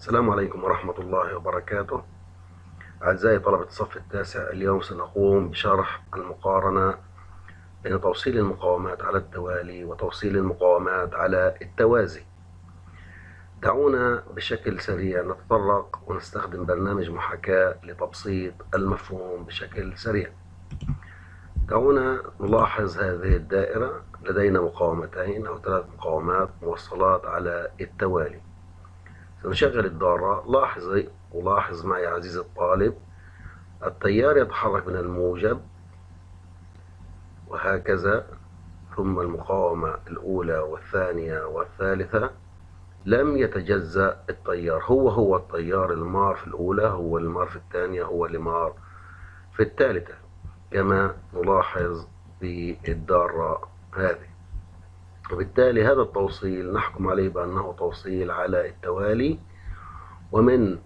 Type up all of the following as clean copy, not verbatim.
السلام عليكم ورحمة الله وبركاته. أعزائي طلبة الصف التاسع، اليوم سنقوم بشرح المقارنة بين توصيل المقاومات على التوالي وتوصيل المقاومات على التوازي. دعونا بشكل سريع نتطرق ونستخدم برنامج محاكاة لتبسيط المفهوم بشكل سريع. دعونا نلاحظ هذه الدائرة. لدينا مقاومتين أو 3 مقاومات موصلات على التوالي. سنشغل الضارة. لاحظ معي عزيزي الطالب، التيار يتحرك من الموجب وهكذا، ثم المقاومة الأولى والثانية والثالثة لم يتجزأ التيار، هو التيار المار في الأولى هو المار في الثانية هو المار في الثالثة، كما نلاحظ بالدارة هذه. وبالتالي هذا التوصيل نحكم عليه بأنه توصيل على التوالي. ومن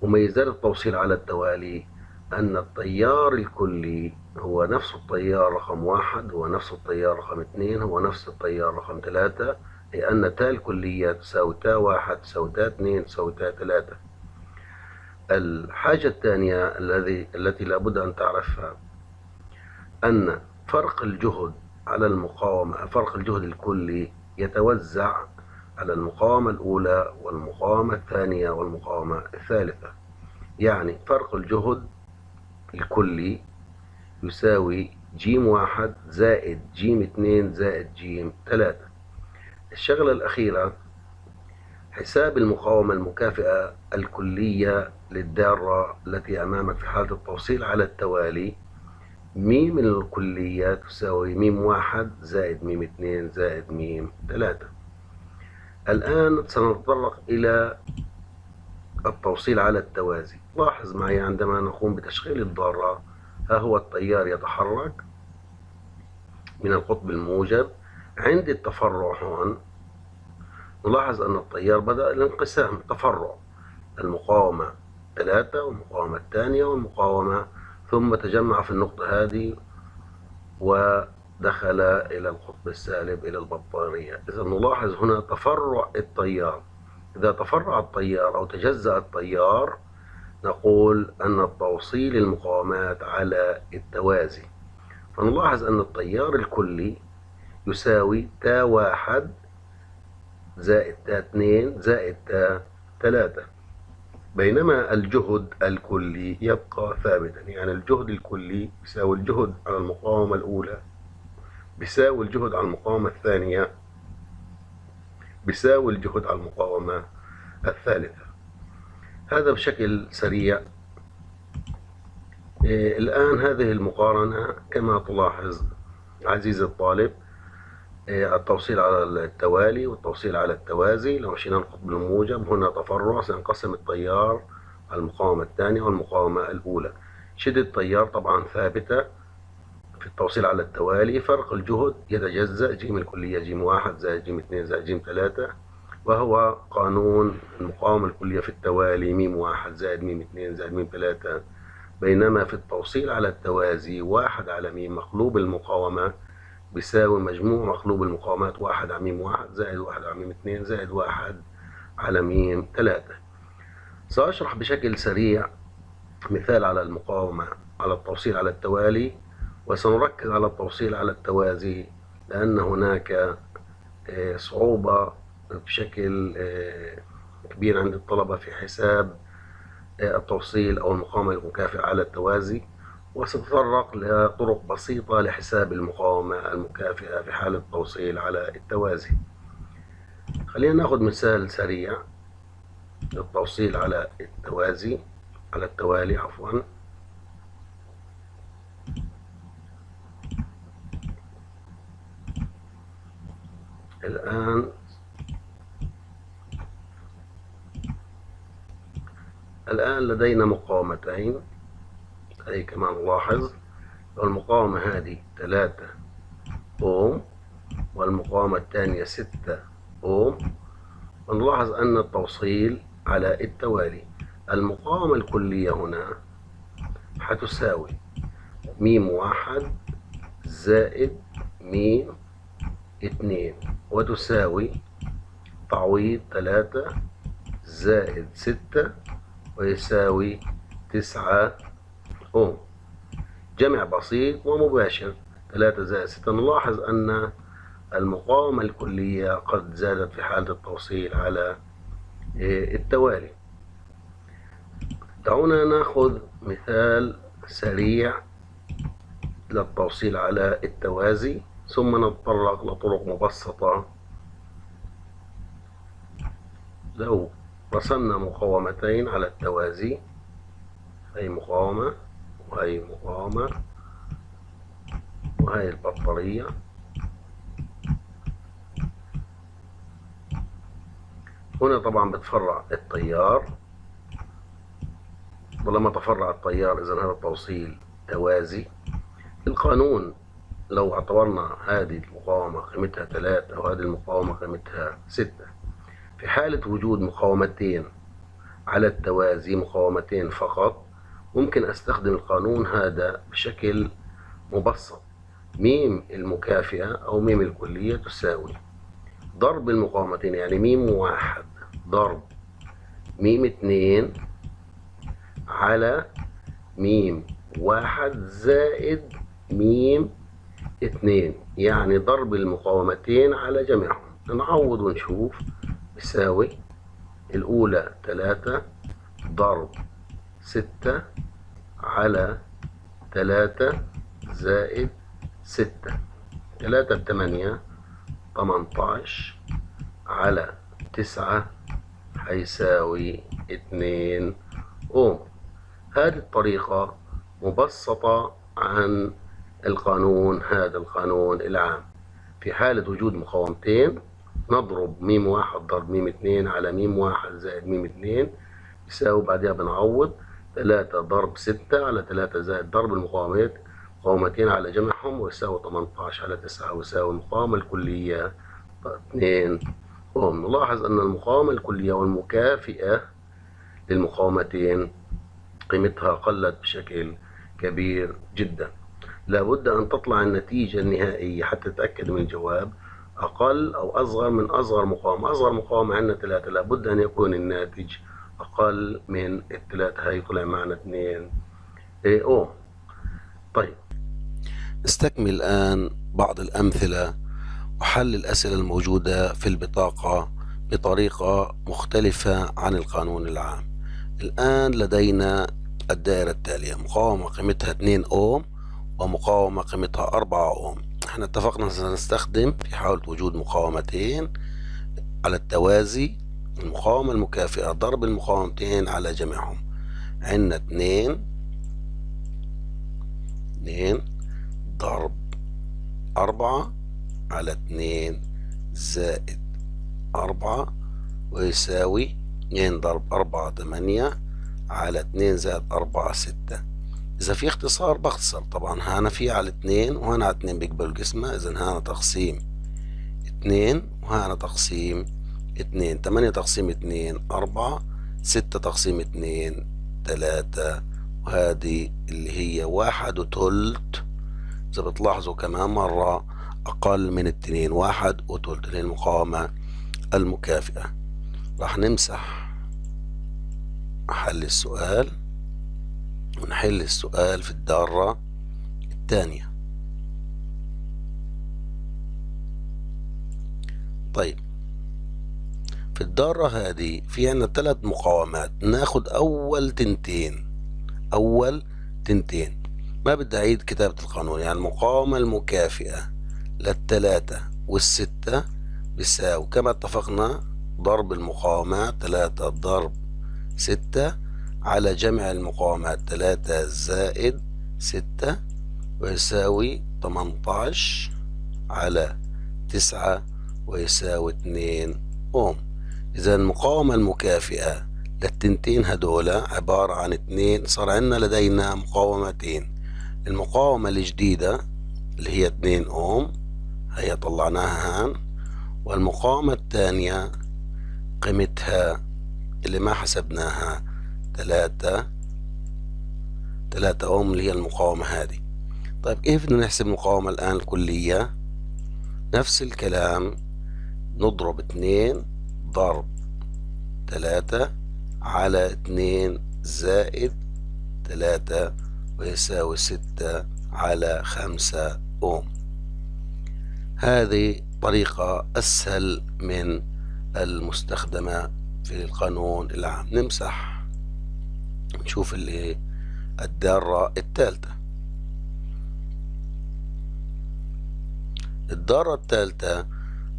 مميزات التوصيل على التوالي أن التيار الكلي هو نفس التيار رقم 1 هو نفس التيار رقم 2 هو نفس التيار رقم 3، لأن تاء الكلية تساوي تاء 1 تساوي تاء 2 تساوي تاء 3. الحاجة الثانية التي لابد أن تعرفها أن فرق الجهد على المقاومة، فرق الجهد الكلي يتوزع على المقاومة الأولى والمقاومة الثانية والمقاومة الثالثة. يعني فرق الجهد الكلي يساوي ج1 زائد ج2 زائد ج3. الشغلة الأخيرة حساب المقاومة المكافئة الكلية للدارة التي أمامك في حالة التوصيل على التوالي. م الكلية تساوي م1 زائد م2 زائد م3. الآن سنتطرق إلى التوصيل على التوازي. لاحظ معي عندما نقوم بتشغيل الضارة، ها هو التيار يتحرك من القطب الموجب. عند التفرع هون نلاحظ أن التيار بدأ الانقسام، تفرع المقاومة 3 والمقاومة الثانية والمقاومة، ثم تجمع في النقطة هذه ودخل إلى القطب السالب إلى البطارية. إذا نلاحظ هنا تفرع التيار. إذا تفرع التيار أو تجزأ التيار نقول أن توصيل المقاومات على التوازي. فنلاحظ أن التيار الكلي يساوي تاء 1 زائد تاء 2 زائد تاء 3، بينما الجهد الكلي يبقى ثابتا. يعني الجهد الكلي يساوي الجهد على المقاومة الأولى بيساوي الجهد على المقاومة الثانية بيساوي الجهد على المقاومة الثالثة. هذا بشكل سريع. الآن هذه المقارنة كما تلاحظ عزيزي الطالب، التوصيل على التوالي والتوصيل على التوازي. لو مشينا القطب الموجب هنا تفرع، سينقسم التيار على المقاومة الثانية والمقاومة الأولى. شدة التيار طبعا ثابتة في التوصيل على التوالي. فرق الجهد يتجزأ ج الكلية ج1 زائد ج2 زائد ج3، وهو قانون المقاومة الكلية في التوالي م1 زائد م2 زائد م3، بينما في التوصيل على التوازي 1 على م مقلوب المقاومة بيساوي مجموع مقلوب المقاومات 1 على م1 زائد 1 على م2 زائد 1 على م3. سأشرح بشكل سريع مثال على المقاومة على التوصيل على التوالي، وسنركز على التوصيل على التوازي لأن هناك صعوبة بشكل كبير عند الطلبة في حساب التوصيل أو المقاومة المكافئة على التوازي، وسنتطرق لطرق بسيطة لحساب المقاومة المكافئة في حالة التوصيل على التوازي. خلينا ناخذ مثال سريع للتوصيل على التوازي على التوالي عفوا. الآن لدينا مقاومتين أي كما نلاحظ. المقاومة هذه 3 أوم والمقاومة الثانية 6 أوم، ونلاحظ أن التوصيل على التوالي. المقاومة الكلية هنا حتساوي م1 زائد م2 وتساوي تعويض 3 زائد 6 ويساوي 9 أوم. جمع بسيط ومباشر. 3 زائد 6. نلاحظ أن المقاومة الكلية قد زادت في حالة التوصيل على التوالي. دعونا ناخذ مثال سريع للتوصيل على التوازي ثم نتطرق لطرق مبسطة. لو رسمنا مقاومتين على التوازي، هي مقاومة وهي مقاومة وهي البطارية، هنا طبعا بتفرع التيار، ولما تفرع التيار إذا هذا التوصيل توازي. القانون لو اعتبرنا هذه المقاومة قيمتها 3 وهذه المقاومة قيمتها 6، في حالة وجود مقاومتين على التوازي، مقاومتين فقط، ممكن أستخدم القانون هذا بشكل مبسط. ميم المكافئة أو ميم الكلية تساوي ضرب المقاومتين، يعني ميم 1 ضرب ميم 2 على ميم 1 زائد ميم 2، يعني ضرب المقاومتين على جميعهم. نعوض ونشوف. يساوي الأولى 3 ضرب 6 على 3 زائد 6، 3 ب8 18 على 9 هيساوي 2 أوم. هذه الطريقة مبسطة عن القانون، هذا القانون العام. في حالة وجود مقاومتين نضرب ميم 1 ضرب ميم 2 على ميم 1 زائد ميم 2 يساوي، بعدها بنعوض 3 ضرب 6 على 3 زائد ضرب مقاومتين على جمعهم ويساوي 18 على 9 ويساوي المقاومة الكلية 2 أوم. نلاحظ أن المقاومة الكلية والمكافئة للمقاومتين قيمتها قلت بشكل كبير جدا. لابد أن تطلع النتيجة النهائية حتى تتأكد من الجواب أقل أو أصغر من أصغر مقاومة. أصغر مقاومة عندنا 3، لابد أن يكون الناتج أقل من 3، هاي طلع معنا 2 أوم. طيب، نستكمل الآن بعض الأمثلة وحل الأسئلة الموجودة في البطاقة بطريقة مختلفة عن القانون العام. الآن لدينا الدائرة التالية: مقاومة قيمتها 2 أوم ومقاومة قيمتها 4 أوم. احنا اتفقنا سنستخدم في حالة وجود مقاومتين على التوازي المقاومة المكافئة ضرب المقاومتين على جمعهم. عندنا 2 ضرب 4 على 2 زائد 4 ويساوي 2 ضرب 4 8 على 2 زائد 4 6. إذا في اختصار بختصر، طبعا هنا في على 2 وهنا على 2 بيقبل القسمة، إذا هنا تقسيم 2 وهنا تقسيم 2. 8 تقسيم 2 4، 6 تقسيم 2 3، وهذه اللي هي 1/3. إذا بتلاحظوا كمان مرة أقل من 2، 1/3 اللي هي المقاومة المكافئة. راح نمسح محل السؤال ونحل السؤال في الدارة الثانية. طيب، في الدارة هذه في عنا 3 مقاومات، ناخد أول تنتين. ما بدي أعيد كتابة القانون، يعني المقاومة المكافئة لل3 وال6 بيساوي كما اتفقنا ضرب المقاومات 3 ضرب 6 على جمع المقاومات 3 زائد 6 ويساوي 18 على 9 ويساوي 2 أوم. إذا المقاومة المكافئة للتنتين هدول عبارة عن 2. صار عندنا لدينا مقاومتين. المقاومة الجديدة اللي هي 2 أوم هي طلعناها هان، والمقاومة الثانية قيمتها اللي ما حسبناها 3 أوم اللي هي المقاومة هذه. طيب، كيف بدنا نحسب المقاومة الآن الكلية؟ نفس الكلام، نضرب 2 ضرب 3 على 2 زائد 3 ويساوي 6 على 5 أوم. هذه طريقة أسهل من المستخدمة في القانون العام. نمسح نشوف الدارة الثالثة. الدارة الثالثة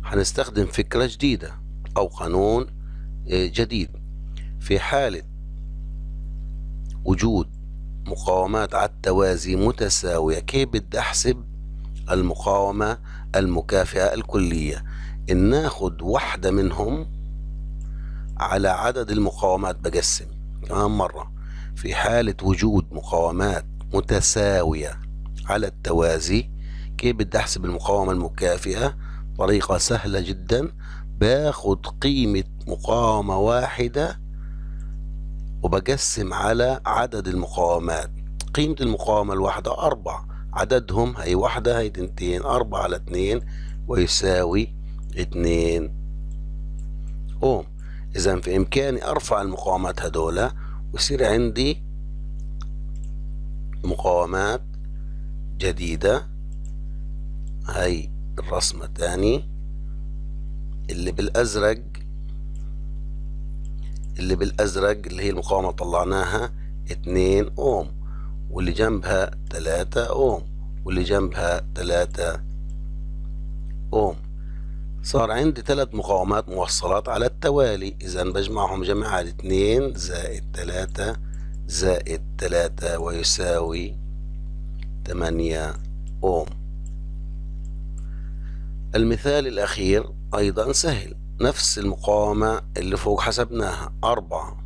هنستخدم فكرة جديدة أو قانون جديد. في حالة وجود مقاومات على التوازي متساوية، كيف بدي أحسب المقاومة المكافئة الكلية؟ إن ناخد واحدة منهم على عدد المقاومات. بقسم كمان مرة. في حالة وجود مقاومات متساوية على التوازي، كيف بدي أحسب المقاومة المكافئة؟ طريقة سهلة جدا. باخد قيمة مقاومة واحدة وبقسم على عدد المقاومات. قيمة المقاومة الواحدة 4، عددهم هي واحدة هي 2، 4 على 2 ويساوي 2 أوم. إذا في إمكاني أرفع المقاومات هدول ويصير عندي مقاومات جديدة. هي الرسمة تاني. اللي بالأزرق اللي هي المقاومة طلعناها 2 أوم، واللي جنبها 3 أوم، واللي جنبها 3 أوم. صار عندي 3 مقاومات موصلات على التوالي. إذا بجمعهم جمعات 2 زائد 3 زائد 3 ويساوي 8 أوم. المثال الأخير أيضا سهل. نفس المقاومة اللي فوق حسبناها 4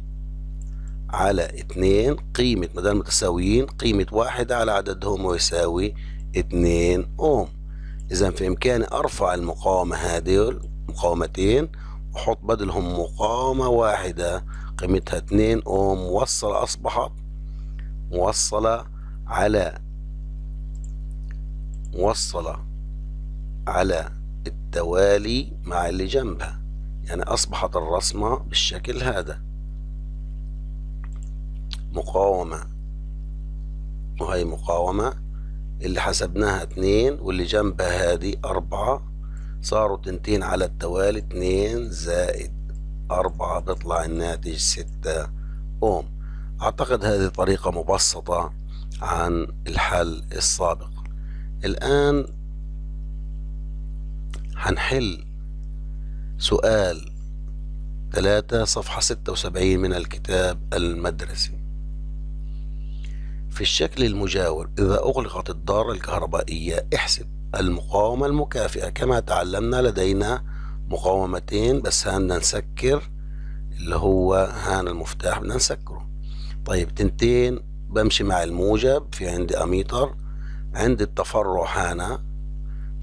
على 2، قيمة مدام متساويين قيمة واحدة على عددهم ويساوي 2 أوم. إذا في إمكاني أرفع المقاومة هذه مقاومتين وأحط بدلهم مقاومة واحدة قيمتها 2 أوم موصلة، أصبحت موصلة على التوالي مع اللي جنبها. يعني أصبحت الرسمة بالشكل هذا. مقاومة وهي مقاومة اللي حسبناها 2 واللي جنبها هذه 4، صاروا 2 على التوالي. 2 زائد 4 بيطلع الناتج 6 أوم. أعتقد هذه طريقة مبسطة عن الحل السابق. الآن هنحل سؤال 3 صفحة 76 من الكتاب المدرسي. في الشكل المجاور، إذا أغلقت الدارة الكهربائية احسب المقاومة المكافئة. كما تعلمنا لدينا مقاومتين بس بدنا نسكر، اللي هو هان المفتاح بدنا نسكره. طيب 2 بمشي مع الموجب، في عندي أميتر، عندي التفرع هنا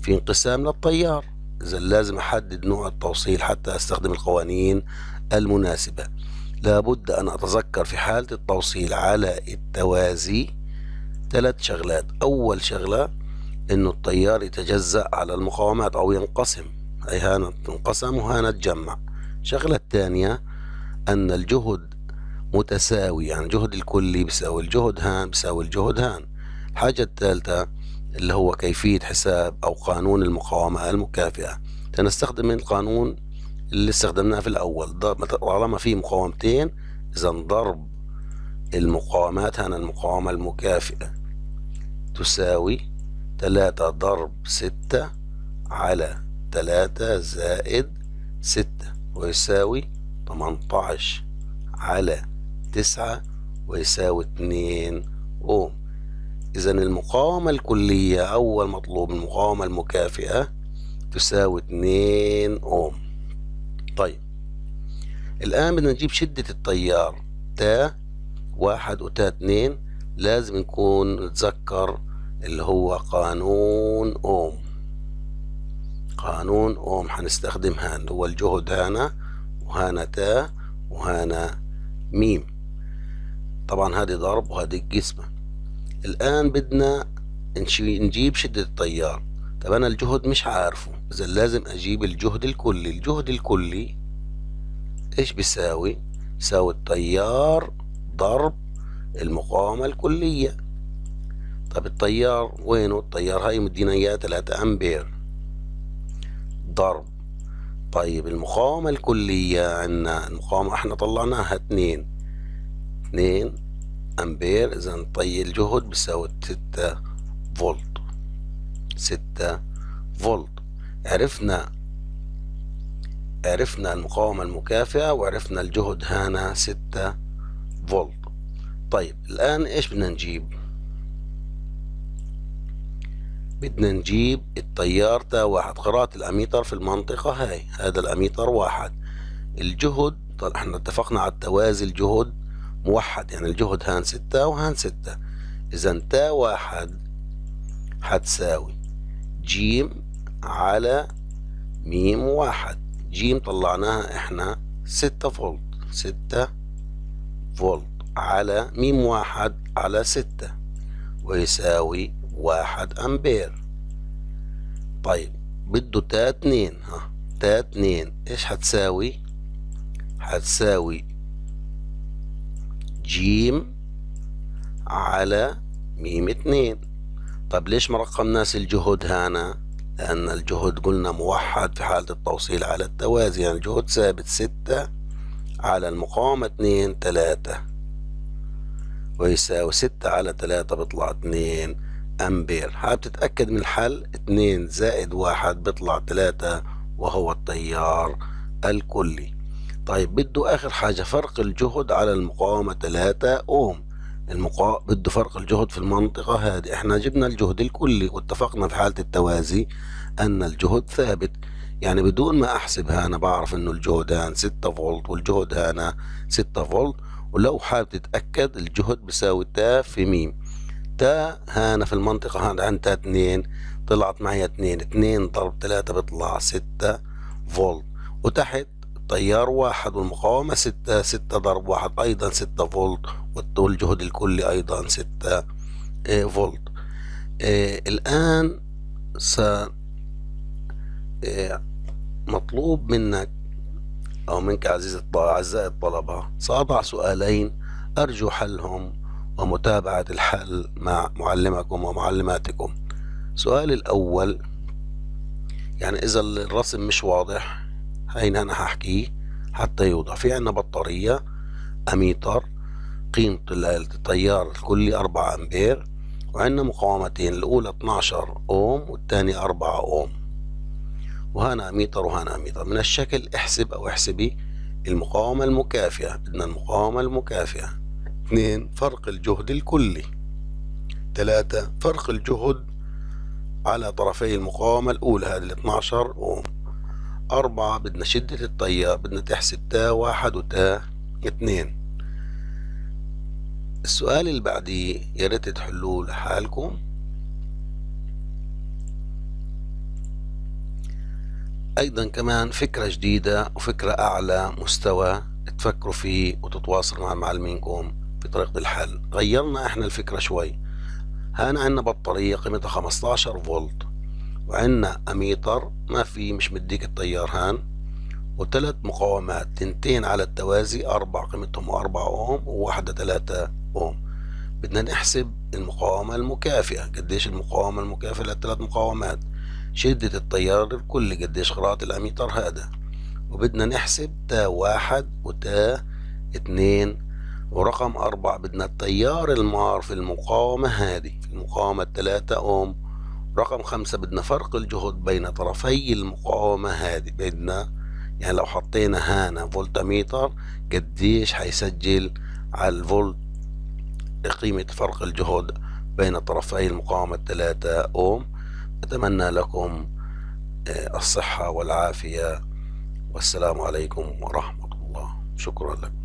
في انقسام للتيار. إذا لازم أحدد نوع التوصيل حتى أستخدم القوانين المناسبة. لابد أن أتذكر في حالة التوصيل على التوازي 3 شغلات. أول شغلة إنه التيار يتجزأ على المقاومات أو ينقسم، أي هنا تنقسم وهنا تجمع. الشغلة الثانية أن الجهد متساوي، يعني الجهد الكلي بيساوي الجهد هان بيساوي الجهد هان. الحاجة الثالثة اللي هو كيفية حساب أو قانون المقاومة المكافئة. سنستخدم القانون اللي استخدمناه في الأول. طالما في مقاومتين، إذا ضرب المقاومات هنا المقاومة المكافئة تساوي 3 ضرب 6 على 3 زائد 6 ويساوي 18 على 9 ويساوي 2 أوم. إذا المقاومة الكلية أول مطلوب المقاومة المكافئة تساوي 2 أوم. طيب الآن بدنا نجيب شدة التيار تا 1 وتا 2. لازم نكون نتذكر اللي هو قانون أوم. قانون أوم حنستخدم هان، هو الجهد هنا وهنا تا وهنا ميم. طبعا هذه ضرب وهذه قسمة. الآن بدنا نجيب شدة التيار. طب أنا الجهد مش عارفه، إذا لازم أجيب الجهد الكلي. الجهد الكلي ايش بيساوي؟ يساوي التيار ضرب المقاومة الكلية. طب التيار وينه؟ التيار هاي مدينا اياه 3 امبير ضرب. طيب المقاومة الكلية عنا، المقاومة احنا طلعناها 2 امبير، اذا طي الجهد بيساوي 6 فولت. 6 فولت. عرفنا المقاومة المكافئة وعرفنا الجهد هنا 6 فولت. طيب الآن إيش بدنا نجيب؟ بدنا نجيب التيار تا واحد، قراءة الأميتر في المنطقة هاي، هذا الأميتر واحد. الجهد طيب احنا اتفقنا على التوازي، الجهد موحد، يعني الجهد هان 6 وهان 6. إذا تا واحد هتساوي جيم على ميم واحد. جيم طلعناها احنا 6 فولت، 6 فولت على ميم واحد على 6 ويساوي 1 أمبير. طيب بده تا 2، تا 2 ايش هتساوي؟ هتساوي جيم على ميم 2. طب ليش ما رقمناش الجهد هنا؟ لأن الجهد قلنا موحد في حالة التوصيل على التوازي، يعني الجهد ثابت 6 على المقاومة 2 3 ويساوي 6 على 3 بيطلع 2 أمبير. هاي بتتأكد من الحل، 2 زائد 1 بيطلع 3 وهو التيار الكلي. طيب بده آخر حاجة فرق الجهد على المقاومة 3 أوم. بده فرق الجهد في المنطقة هذه. احنا جبنا الجهد الكلي واتفقنا في حالة التوازي أن الجهد ثابت، يعني بدون ما أحسب هنا بعرف إنه الجهد هان 6 فولت والجهد هنا 6 فولت. ولو حابب تتأكد الجهد بيساوي تا في ميم. تا هنا في المنطقة هنا عند تا 2 طلعت معي 2 ضرب 3 بيطلع 6 فولت. وتحت تيار واحد والمقاومة 6 ضرب 1 أيضا 6 فولت، والجهد الكلي أيضا 6 فولت. الآن مطلوب منك أو منك أعزائي الطلبة سأضع سؤالين أرجو حلهم ومتابعة الحل مع معلمكم ومعلماتكم. السؤال الأول، يعني إذا الرسم مش واضح هينا أنا هحكيه حتى يوضح. في عنا بطارية أميتر قيمة التيار الكلي 4 أمبير، وعندنا مقاومتين، الأولى 12 أوم والثانية 4 أوم، وهنا أميتر وهنا أميتر. من الشكل احسب أو احسبي المقاومة المكافئة. بدنا المقاومة المكافئة. 2 فرق الجهد الكلي. 3 فرق الجهد على طرفي المقاومة الأولى هذه 12 أوم. 4 بدنا شدة التيار، بدنا تحسب تا 1 وتا 2. السؤال اللي بعديه يا ريت تحلوه لحالكم. أيضا كمان فكرة جديدة وفكرة أعلى مستوى تفكروا فيه وتتواصلوا مع معلمينكم في طريقة الحل. غيرنا احنا الفكرة شوي. هنا عندنا بطارية قيمتها 15 فولت، وعندنا أميتر ما في مش مديك التيار هان، وثلاث مقاومات، 2 على التوازي 4 قيمتهم 4 أوم وواحدة 3 أوم. بدنا نحسب المقاومة المكافئة. قديش المقاومة المكافئة للثلاث مقاومات؟ شدة التيار الكلي قديش قراءة الأميتر هذا. وبدنا نحسب تا 1 وتا 2. ورقم 4 بدنا التيار المار في المقاومة هذه، في المقاومة 3 أوم. رقم 5 بدنا فرق الجهد بين طرفي المقاومة هذه. بدنا يعني لو حطينا هنا فولتميتر قديش حيسجل على الفولت قيمة فرق الجهد بين طرفي المقاومة 3 أوم. أتمنى لكم الصحة والعافية، والسلام عليكم ورحمة الله. شكرا لكم.